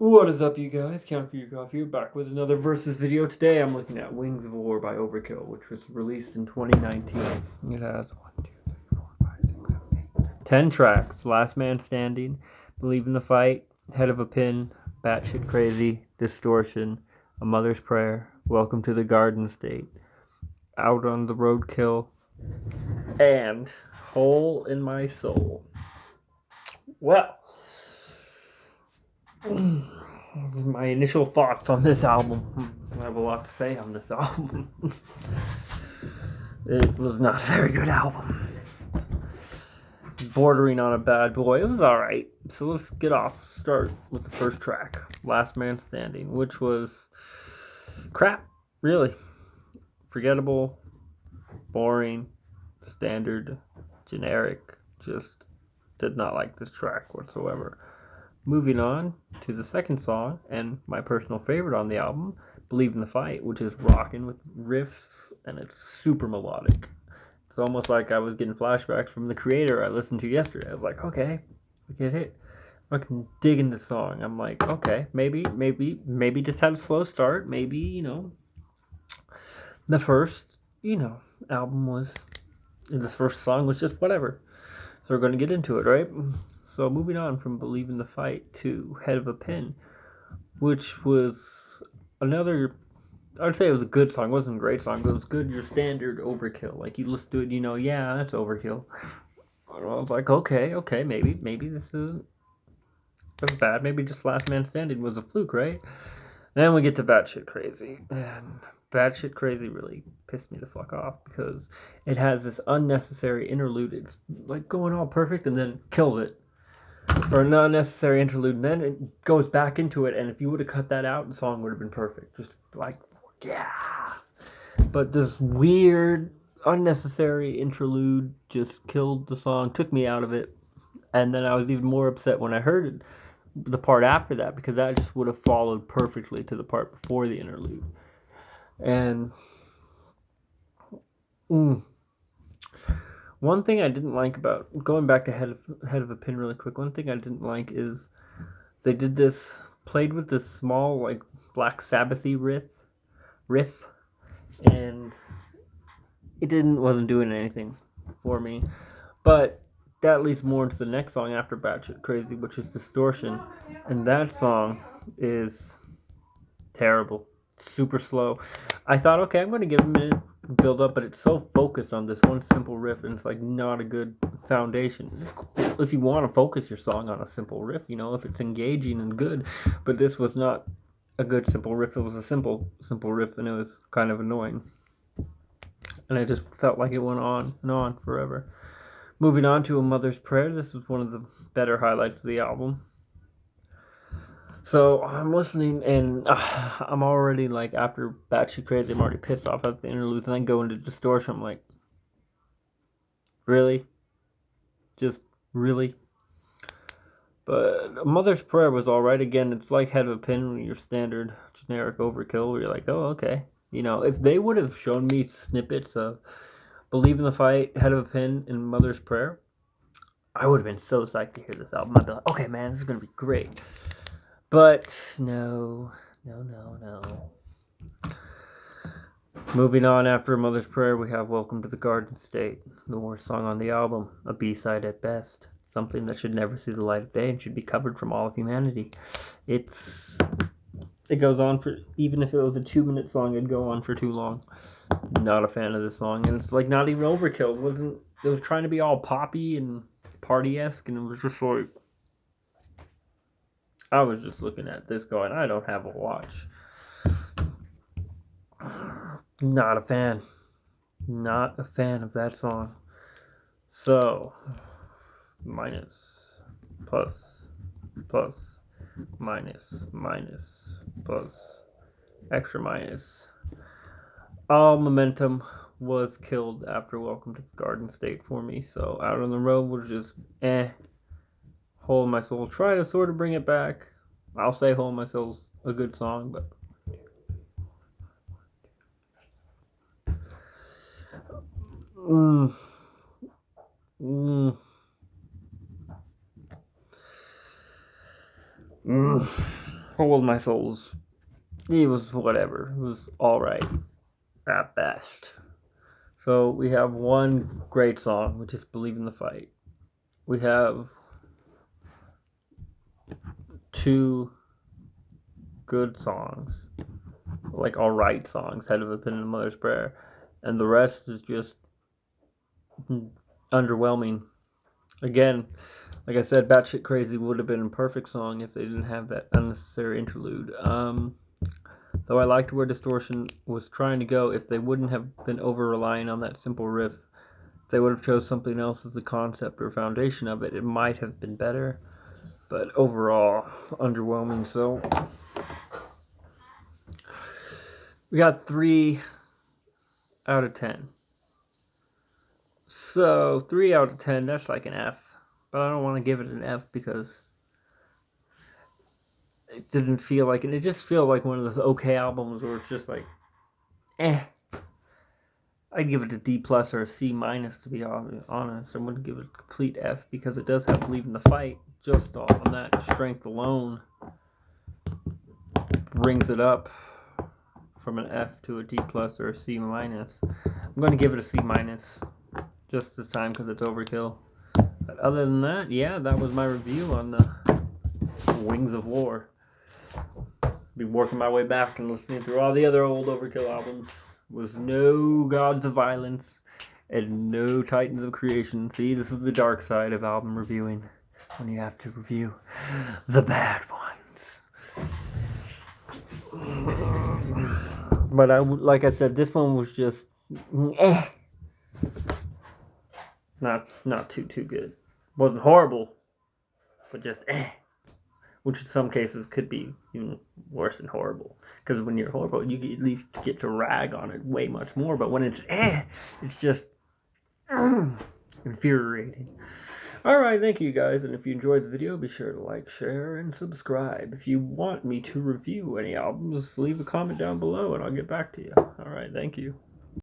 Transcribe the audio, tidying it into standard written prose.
What is up, you guys? Count for your coffee. Back with another versus video. Today I'm looking at Wings of War by Overkill, which was released in 2019. It has 10 tracks. Last Man Standing, Believe in the Fight, Head of a Pin, Batshit Crazy, Distortion, A Mother's Prayer, Welcome to the Garden State, Out on the Roadkill, and Hole in My Soul. Well, my initial thoughts on this album. I have a lot to say on this album. It was not a very good album. Bordering on a bad boy. It was alright. So let's start with the first track, Last Man Standing, which was crap, really. Forgettable, boring, standard, generic. Just did not like this track whatsoever. Moving on to the second song, and my personal favorite on the album, Believe in the Fight, which is rocking with riffs, and it's super melodic. It's almost like I was getting flashbacks from the creator I listened to yesterday. I was like, okay, I get it. I can dig in this song. I'm like, okay, maybe just had a slow start. Maybe, the first, album was, this first song was just whatever. So we're going to get into it, right? So moving on from Believe in the Fight to Head of a Pin, which was another, I'd say it was a good song. It wasn't a great song, but it was good, your standard Overkill. Like, you listen to it, yeah, that's Overkill. I was like, okay, maybe this isn't as bad. Maybe just Last Man Standing was a fluke, right? Then we get to Batshit Crazy. And Batshit Crazy really pissed me the fuck off because it has this unnecessary interlude. It's like going all perfect and then kills it. Or an unnecessary interlude, and then it goes back into it, and if you would have cut that out, the song would have been perfect. Just like, yeah. But this weird, unnecessary interlude just killed the song, took me out of it, and then I was even more upset when I heard it, the part after that, because that just would have followed perfectly to the part before the interlude. And one thing I didn't like about, going back to Head of a Pin really quick, one thing I didn't like is they played with this small, like, Black Sabbath-y riff, and wasn't doing anything for me. But that leads more into the next song after Batshit Crazy, which is Distortion, and that song is terrible, super slow. I thought, okay, I'm going to give it a minute build up, but it's so focused on this one simple riff, and it's like not a good foundation. It's cool if you want to focus your song on a simple riff, if it's engaging and good, but this was not a good simple riff. It was a simple riff, and it was kind of annoying, and I just felt like it went on and on forever. Moving on to A Mother's Prayer, this was one of the better highlights of the album. So I'm listening, and I'm already, like, after Batshit Crazy, I'm already pissed off at the interludes, and I go into Distortion. I'm like, really? Just really? But A Mother's Prayer was alright. Again, it's like Head of a Pin, your standard generic Overkill, where you're like, oh, okay. If they would have shown me snippets of Believe in the Fight, Head of a Pin, and Mother's Prayer, I would have been so psyched to hear this album. I'd be like, okay, man, this is going to be great. But no. Moving on, after Mother's Prayer, we have Welcome to the Garden State, the worst song on the album, a B-side at best, something that should never see the light of day and should be covered from all of humanity. It goes on for, even if it was a 2-minute song, it'd go on for too long. Not a fan of this song, and it's like not even Overkill. It was trying to be all poppy and party-esque, and it was just like, I was just looking at this going, I don't have a watch. Not a fan. Not a fan of that song. So, minus, plus, minus, plus, extra minus. All momentum was killed after Welcome to the Garden State for me. So, Out on the Road was just Hole in My Soul. Try to sort of bring it back. I'll say Hole in My Soul's a good song, but Hold My Souls, it was whatever. It was alright at best. So we have one great song, which is Believe in the Fight. We have two good songs, like alright songs, Head of a Pin and Mother's Prayer. And the rest is just underwhelming. Again, like I said, Batshit Crazy would have been a perfect song if they didn't have that unnecessary interlude. Though I liked where Distortion was trying to go, if they wouldn't have been over-relying on that simple riff, if they would have chose something else as the concept or foundation of it, it might have been better. But overall, underwhelming. So we got 3 out of 10. So 3 out of 10, that's like an F. But I don't want to give it an F because it didn't feel like it. It just felt like one of those okay albums where it's just like, eh. I'd give it a D plus or a C minus, to be honest. I wouldn't give it a complete F because it does have Believe in the Fight. Just on that strength alone brings it up from an F to a D plus or a C minus. I'm going to give it a C minus just this time because it's Overkill. But other than that, yeah, that was my review on the Wings of War. Be working my way back and listening through all the other old Overkill albums. Was no Gods of Violence and no Titans of Creation. See, this is the dark side of album reviewing, when you have to review the bad ones. But like I said, this one was just not too good. Wasn't horrible, but just which in some cases could be even worse than horrible. Because when you're horrible, you at least get to rag on it way much more. But when it's it's just infuriating. Alright, thank you guys. And if you enjoyed the video, be sure to like, share, and subscribe. If you want me to review any albums, leave a comment down below and I'll get back to you. Alright, thank you.